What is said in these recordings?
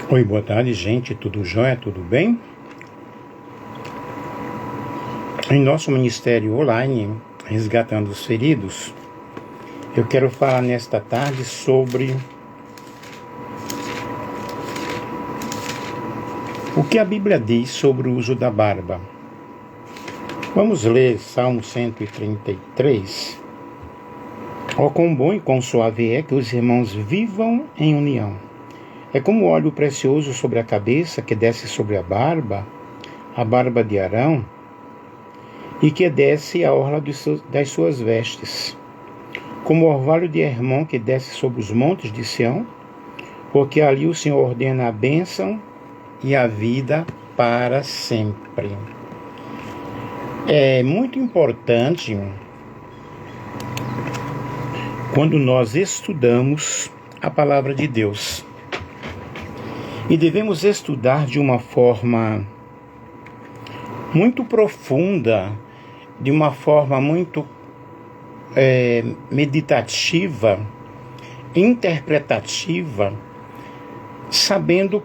Oi, boa tarde, gente. Tudo jóia? Tudo bem? Em nosso ministério online, Resgatando os Feridos, eu quero falar nesta tarde sobre o que a Bíblia diz sobre o uso da barba. Vamos ler Salmo 133. Ó, quão bom e quão suave é que os irmãos vivam em união. É como óleo precioso sobre a cabeça, que desce sobre a barba de Arão, e que desce a orla das suas vestes. Como o orvalho de Hermon, que desce sobre os montes de Sião, porque ali o Senhor ordena a bênção e a vida para sempre. É muito importante quando nós estudamos a palavra de Deus. E devemos estudar de uma forma muito profunda, de uma forma muito meditativa, interpretativa, sabendo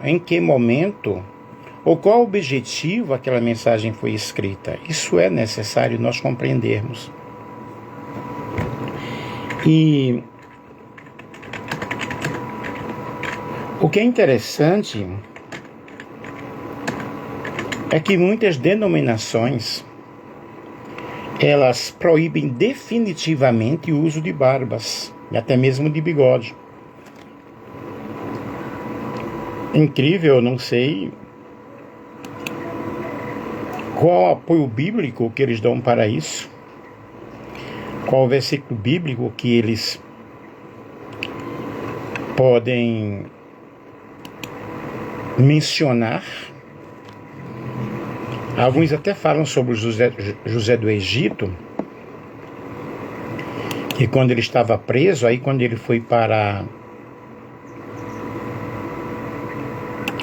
em que momento, ou qual objetivo aquela mensagem foi escrita. Isso é necessário nós compreendermos. E o que é interessante é que muitas denominações, elas proíbem definitivamente o uso de barbas, e até mesmo de bigode. Incrível, eu não sei qual o apoio bíblico que eles dão para isso, qual o versículo bíblico que eles podem mencionar. Alguns até falam sobre José do Egito, que quando ele estava preso, aí quando ele foi para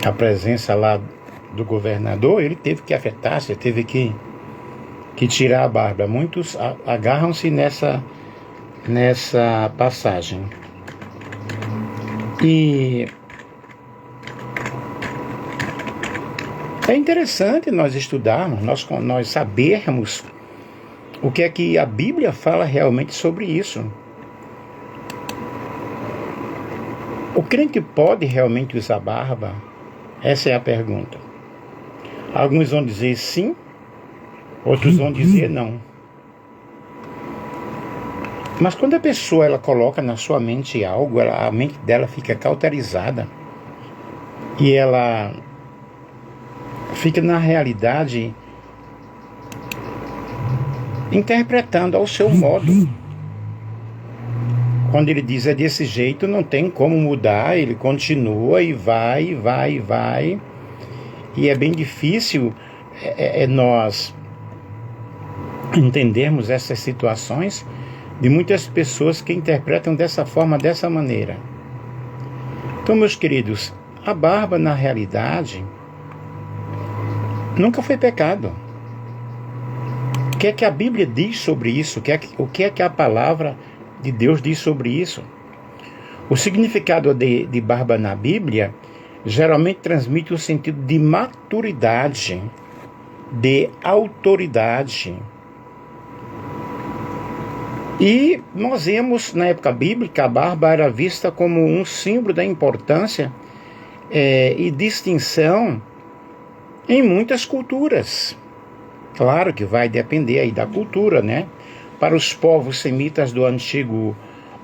a presença lá do governador, ele teve que afetar-se, teve que tirar a barba. Muitos agarram-se nessa passagem. E é interessante nós estudarmos, nós sabermos o que é que a Bíblia fala realmente sobre isso. O crente pode realmente usar barba? Essa é a pergunta. Alguns vão dizer sim, outros vão dizer não. Mas quando a pessoa ela coloca na sua mente algo, a mente dela fica cauterizada e ela fica na realidade interpretando ao seu modo. Quando ele diz é desse jeito, não tem como mudar, ele continua e vai. E é bem difícil nós entendermos essas situações de muitas pessoas que interpretam dessa forma, dessa maneira. Então, meus queridos, a barba na realidade nunca foi pecado. O que é que a Bíblia diz sobre isso? O que é que a palavra de Deus diz sobre isso? O significado de barba na Bíblia geralmente transmite o sentido de maturidade, de autoridade. E nós vemos, na época bíblica, a barba era vista como um símbolo da importância e distinção em muitas culturas. Claro que vai depender aí da cultura, né? Para os povos semitas do antigo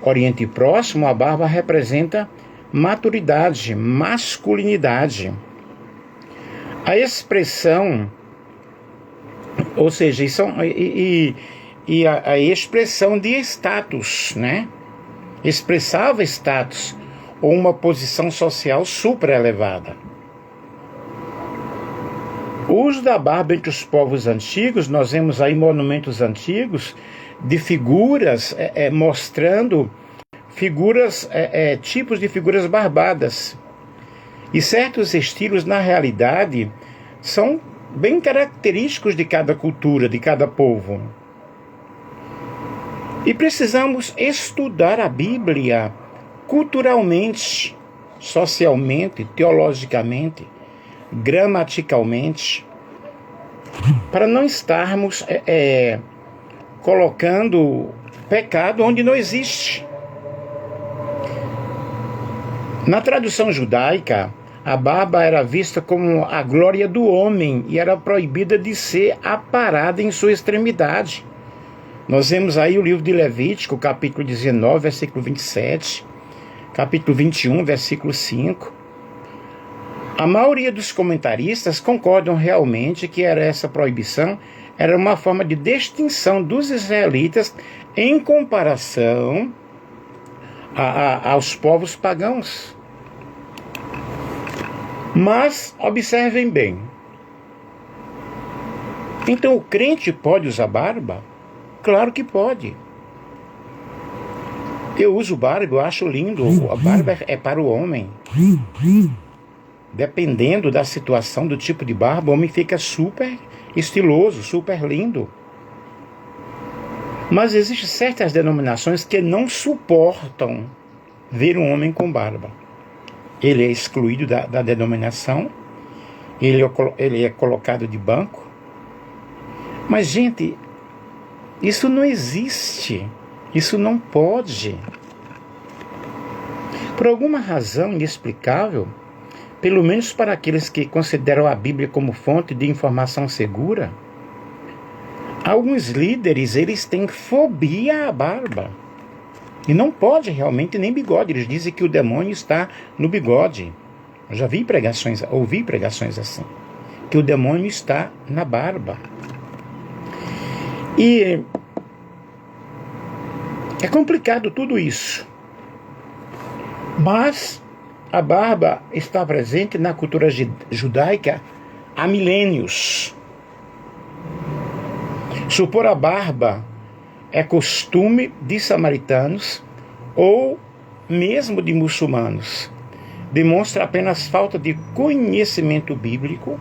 Oriente Próximo, a barba representa maturidade, masculinidade. A expressão, ou seja, a expressão de status, né? Expressava status ou uma posição social super elevada. O uso da barba entre os povos antigos, nós vemos aí monumentos antigos de figuras mostrando tipos de figuras barbadas. E certos estilos, na realidade, são bem característicos de cada cultura, de cada povo. E precisamos estudar a Bíblia culturalmente, socialmente, teologicamente, gramaticalmente, para não estarmos colocando pecado onde não existe. Na tradução judaica, a barba era vista como a glória do homem e era proibida de ser aparada em sua extremidade. Nós vemos aí o livro de Levítico, capítulo 19, versículo 27, capítulo 21, versículo 5. A maioria dos comentaristas concordam realmente que essa proibição era uma forma de distinção dos israelitas em comparação aos povos pagãos. Mas observem bem. Então o crente pode usar barba? Claro que pode. Eu uso barba, eu acho lindo. A barba é para o homem. Dependendo da situação, do tipo de barba, o homem fica super estiloso, super lindo. Mas existem certas denominações que não suportam ver um homem com barba. Ele é excluído da denominação, ele é colocado de banco. Mas, gente, isso não existe, isso não pode. Por alguma razão inexplicável, pelo menos para aqueles que consideram a Bíblia como fonte de informação segura, alguns líderes, eles têm fobia à barba. E não pode realmente nem bigode. Eles dizem que o demônio está no bigode. Eu já ouvi pregações assim. Que o demônio está na barba. E é complicado tudo isso. Mas a barba está presente na cultura judaica há milênios. Supor a barba é costume de samaritanos ou mesmo de muçulmanos. Demonstra apenas falta de conhecimento bíblico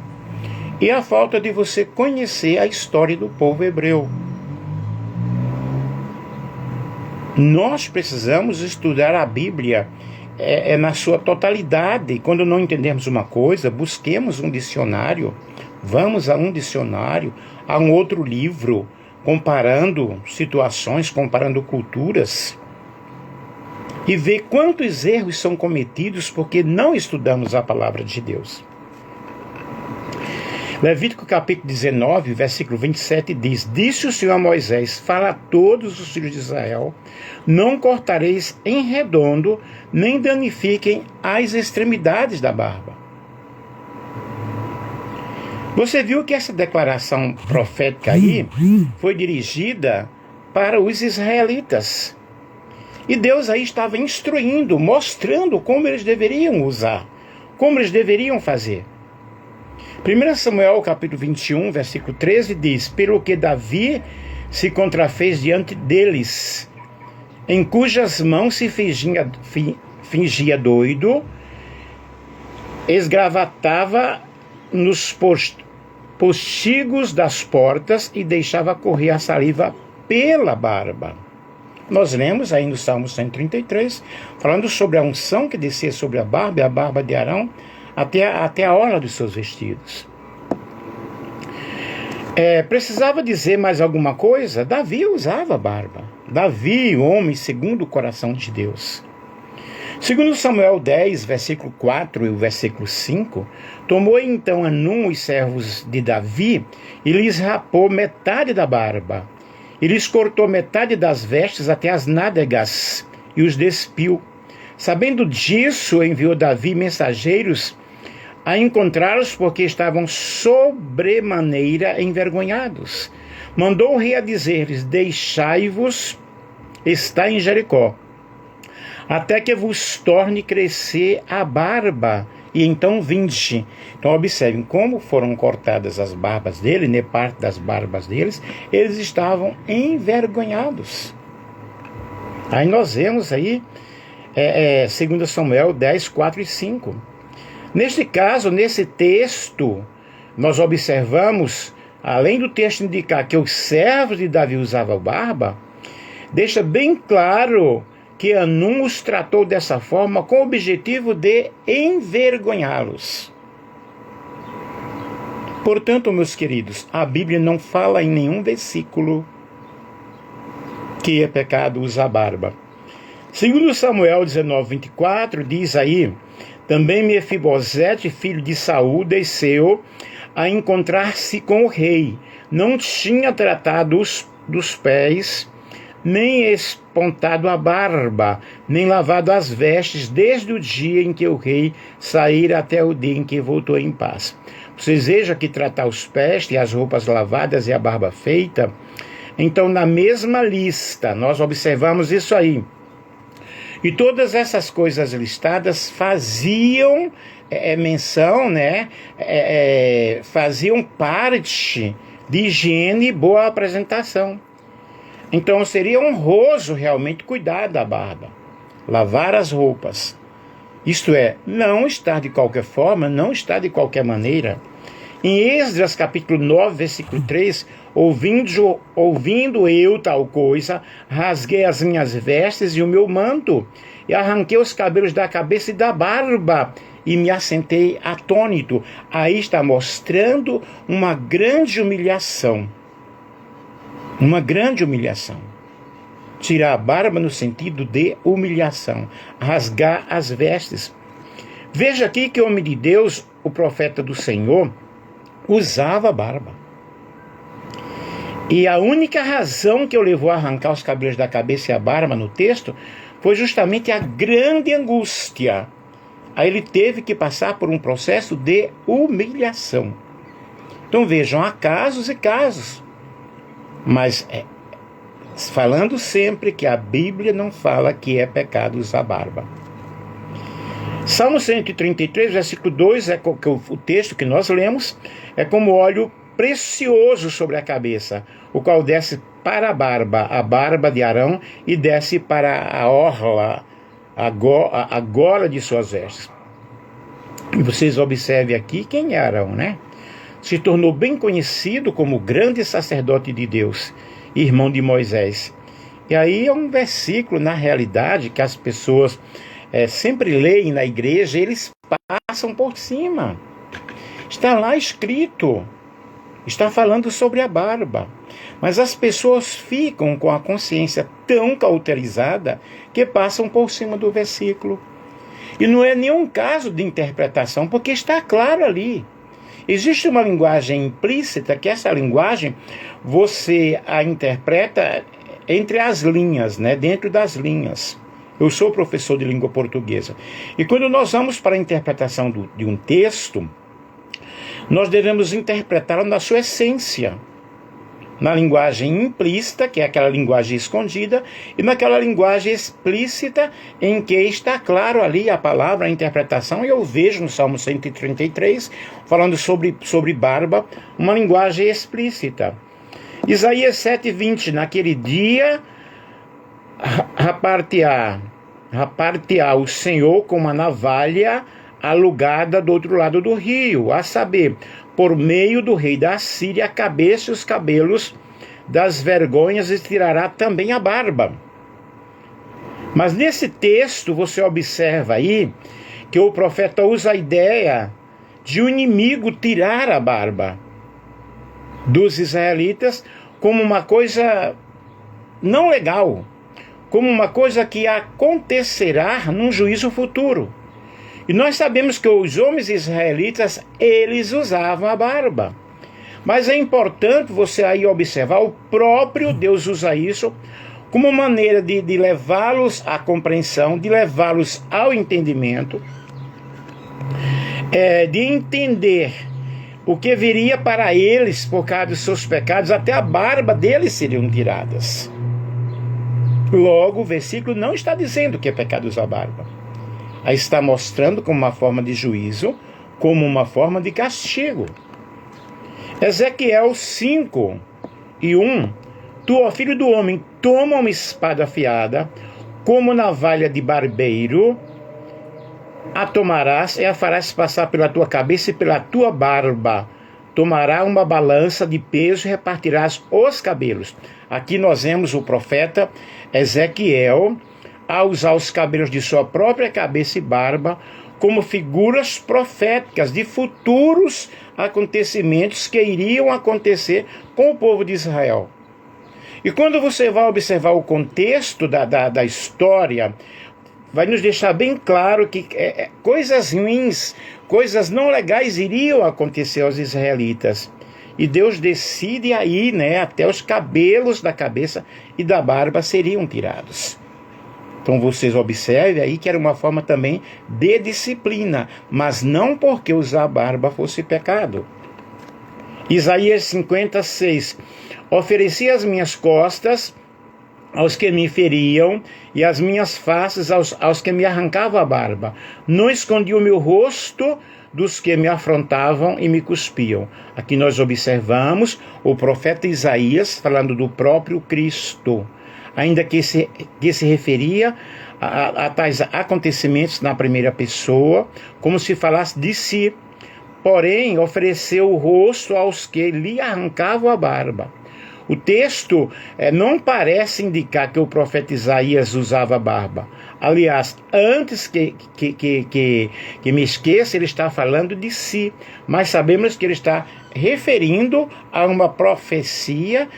e a falta de você conhecer a história do povo hebreu. Nós precisamos estudar a Bíblia na sua totalidade. Quando não entendemos uma coisa, busquemos um dicionário, vamos a um dicionário, a um outro livro, comparando situações, comparando culturas, e ver quantos erros são cometidos porque não estudamos a palavra de Deus. Levítico capítulo 19, versículo 27 diz: Disse o Senhor a Moisés: Fala a todos os filhos de Israel, não cortareis em redondo, nem danifiquem as extremidades da barba. Você viu que essa declaração profética aí foi dirigida para os israelitas. E Deus aí estava instruindo, mostrando como eles deveriam usar, como eles deveriam fazer. 1 Samuel capítulo 21, versículo 13 diz: Pelo que Davi se contrafez diante deles, em cujas mãos se fingia doido, esgravatava nos postigos das portas e deixava correr a saliva pela barba. Nós lemos aí no Salmo 133, falando sobre a unção que descia sobre a barba e a barba de Arão, até a orla dos seus vestidos. Precisava dizer mais alguma coisa? Davi usava barba. Davi, homem segundo o coração de Deus. Segundo Samuel 10, versículo 4 e o versículo 5, tomou então Hanum os servos de Davi e lhes rapou metade da barba. E lhes cortou metade das vestes até as nádegas e os despiu. Sabendo disso, enviou Davi mensageiros a encontrá-los, porque estavam sobremaneira envergonhados. Mandou o rei a dizer-lhes: Deixai-vos estar em Jericó, até que vos torne crescer a barba, e então vinde. Então observem como foram cortadas as barbas dele, né, parte das barbas deles, eles estavam envergonhados. Aí nós vemos aí 2 Samuel 10, 4 e 5. Neste caso, nesse texto, nós observamos, além do texto indicar que os servos de Davi usavam barba, deixa bem claro que Anum os tratou dessa forma com o objetivo de envergonhá-los. Portanto, meus queridos, a Bíblia não fala em nenhum versículo que é pecado usar barba. Segundo Samuel 19:24, diz aí: também Mefibosete, filho de Saul, desceu a encontrar-se com o rei. Não tinha tratado dos pés, nem espontado a barba, nem lavado as vestes, desde o dia em que o rei saíra até o dia em que voltou em paz. Vocês vejam que tratar os pés e as roupas lavadas e a barba feita. Então, na mesma lista, nós observamos isso aí. E todas essas coisas listadas faziam menção, né? Faziam parte de higiene e boa apresentação. Então, seria honroso realmente cuidar da barba, lavar as roupas. Isto é, não estar de qualquer forma, não estar de qualquer maneira. Em Esdras capítulo 9, versículo 3, ouvindo eu tal coisa, rasguei as minhas vestes e o meu manto, e arranquei os cabelos da cabeça e da barba, e me assentei atônito. Aí está mostrando uma grande humilhação. Uma grande humilhação. Tirar a barba no sentido de humilhação. Rasgar as vestes. Veja aqui que o homem de Deus, o profeta do Senhor, usava barba. E a única razão que o levou a arrancar os cabelos da cabeça e a barba no texto foi justamente a grande angústia. Aí ele teve que passar por um processo de humilhação. Então vejam, há casos e casos. Mas falando sempre que a Bíblia não fala que é pecado usar barba. Salmo 133, versículo 2, o texto que nós lemos, é como óleo precioso sobre a cabeça, o qual desce para a barba de Arão, e desce para a orla, a gola de suas vestes. E vocês observem aqui quem é Arão, né? Se tornou bem conhecido como grande sacerdote de Deus, irmão de Moisés. E aí é um versículo, na realidade, que as pessoas sempre leem na igreja, eles passam por cima. Está lá escrito, está falando sobre a barba. Mas as pessoas ficam com a consciência tão cauterizada que passam por cima do versículo. E não é nenhum caso de interpretação, porque está claro ali. Existe uma linguagem implícita, que essa linguagem você a interpreta entre as linhas, né? Dentro das linhas. Eu sou professor de língua portuguesa. E quando nós vamos para a interpretação de um texto, nós devemos interpretá-lo na sua essência. Na linguagem implícita, que é aquela linguagem escondida, e naquela linguagem explícita, em que está claro ali a palavra, a interpretação. E eu vejo no Salmo 133, falando sobre barba, uma linguagem explícita. Isaías 7:20, naquele dia rapartear o Senhor com uma navalha alugada do outro lado do rio, a saber, por meio do rei da Síria, a cabeça e os cabelos das vergonhas, e tirará também a barba. Mas nesse texto você observa aí que o profeta usa a ideia de o inimigo tirar a barba dos israelitas como uma coisa não legal, como uma coisa que acontecerá num juízo futuro. E nós sabemos que os homens israelitas, eles usavam a barba. Mas é importante você aí observar, o próprio Deus usa isso como maneira de levá-los à compreensão, de levá-los ao entendimento, de entender o que viria para eles por causa dos seus pecados, até a barba deles seriam tiradas. Logo, o versículo não está dizendo que é pecado usar barba. Aí está mostrando como uma forma de juízo, como uma forma de castigo. Ezequiel 5:1. Tu, ó filho do homem, toma uma espada afiada, como navalha de barbeiro, a tomarás e a farás passar pela tua cabeça e pela tua barba. Tomará uma balança de peso e repartirás os cabelos. Aqui nós vemos o profeta Ezequiel a usar os cabelos de sua própria cabeça e barba como figuras proféticas de futuros acontecimentos que iriam acontecer com o povo de Israel. E quando você vai observar o contexto da história, vai nos deixar bem claro que coisas ruins, coisas não legais iriam acontecer aos israelitas. E Deus decide aí, até os cabelos da cabeça e da barba seriam tirados. Então vocês observem aí que era uma forma também de disciplina, mas não porque usar barba fosse pecado. Isaías 56. Ofereci as minhas costas aos que me feriam e as minhas faces aos que me arrancavam a barba. Não escondi o meu rosto dos que me afrontavam e me cuspiam. Aqui nós observamos o profeta Isaías falando do próprio Cristo, ainda que se referia a tais acontecimentos na primeira pessoa, como se falasse de si. Porém, ofereceu o rosto aos que lhe arrancavam a barba. O texto não parece indicar que o profeta Isaías usava barba. Aliás, antes que me esqueça, ele está falando de si. Mas sabemos que ele está referindo a uma profecia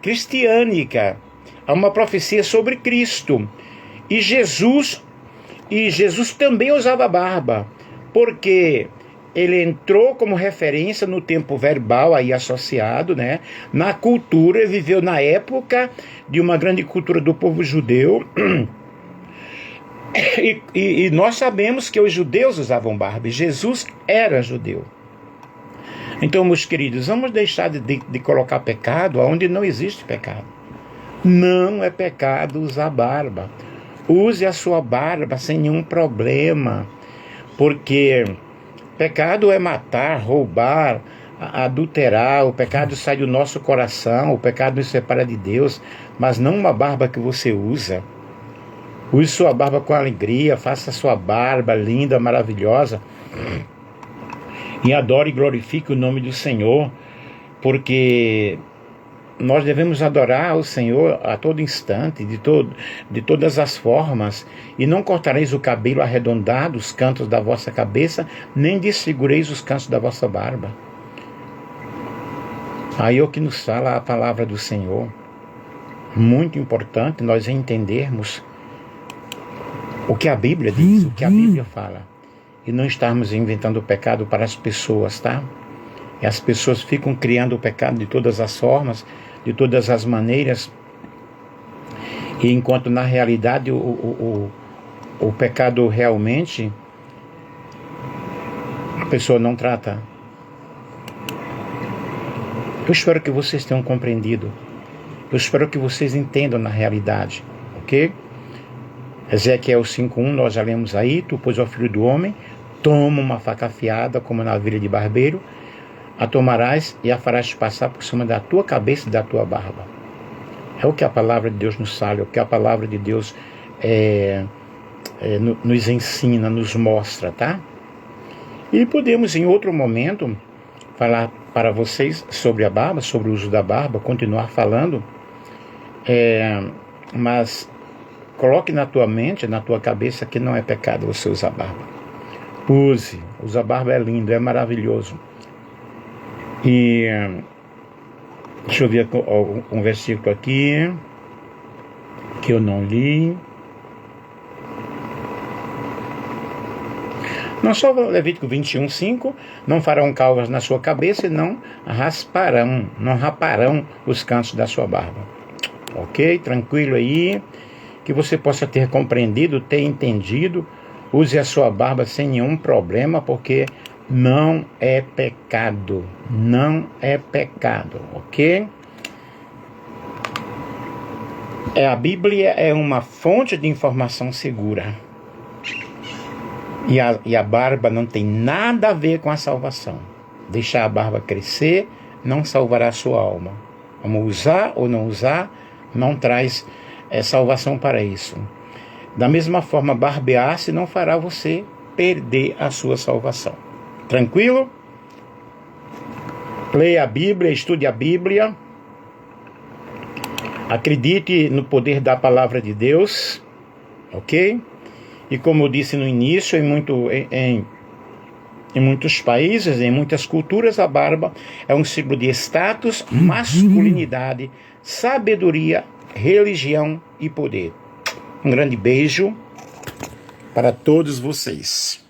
cristiânica, a uma profecia sobre Cristo. E Jesus também usava barba, porque ele entrou como referência no tempo verbal aí associado, na cultura. Ele viveu na época de uma grande cultura do povo judeu. E nós sabemos que os judeus usavam barba, e Jesus era judeu. Então, meus queridos, vamos deixar de colocar pecado onde não existe pecado. Não é pecado usar barba. Use a sua barba sem nenhum problema, porque pecado é matar, roubar, adulterar. O pecado sai do nosso coração, o pecado nos separa de Deus, mas não uma barba que você usa. Use sua barba com alegria, faça sua barba linda, maravilhosa, e adore e glorifique o nome do Senhor, porque nós devemos adorar o Senhor a todo instante, de todas as formas. E não cortareis o cabelo arredondado, os cantos da vossa cabeça, nem desfigureis os cantos da vossa barba. Aí é o que nos fala a palavra do Senhor. Muito importante nós entendermos o que a Bíblia diz, o que a Bíblia fala. E não estarmos inventando o pecado para as pessoas, tá? E as pessoas ficam criando o pecado de todas as formas, de todas as maneiras, e enquanto na realidade o pecado realmente a pessoa não trata. Eu espero que vocês tenham compreendido. Eu espero que vocês entendam na realidade, ok? Ezequiel 5:1, nós já lemos aí: tu, pois, ó filho do homem, toma uma faca afiada como na navalha de barbeiro, a tomarás e a farás passar por cima da tua cabeça e da tua barba. É o que a palavra de Deus nos fala, é o que a palavra de Deus nos ensina, nos mostra, tá? E podemos em outro momento falar para vocês sobre a barba, sobre o uso da barba, continuar falando, mas coloque na tua mente, na tua cabeça, que não é pecado você usar barba. Usar barba é lindo, é maravilhoso. E deixa eu ver um versículo aqui que eu não li. Não só Levítico 21:5, não farão calvas na sua cabeça e não raparão os cantos da sua barba. Ok? Tranquilo aí, que você possa ter compreendido, ter entendido. Use a sua barba sem nenhum problema, porque não é pecado. Não é pecado, ok? A Bíblia é uma fonte de informação segura. E a barba não tem nada a ver com a salvação. Deixar a barba crescer não salvará a sua alma. Vamos usar ou não usar, não traz salvação para isso. Da mesma forma, barbear-se não fará você perder a sua salvação. Tranquilo? Leia a Bíblia, estude a Bíblia. Acredite no poder da palavra de Deus, ok? E como eu disse no início, em muitos países, em muitas culturas, a barba é um símbolo de status, masculinidade, sabedoria, religião e poder. Um grande beijo para todos vocês.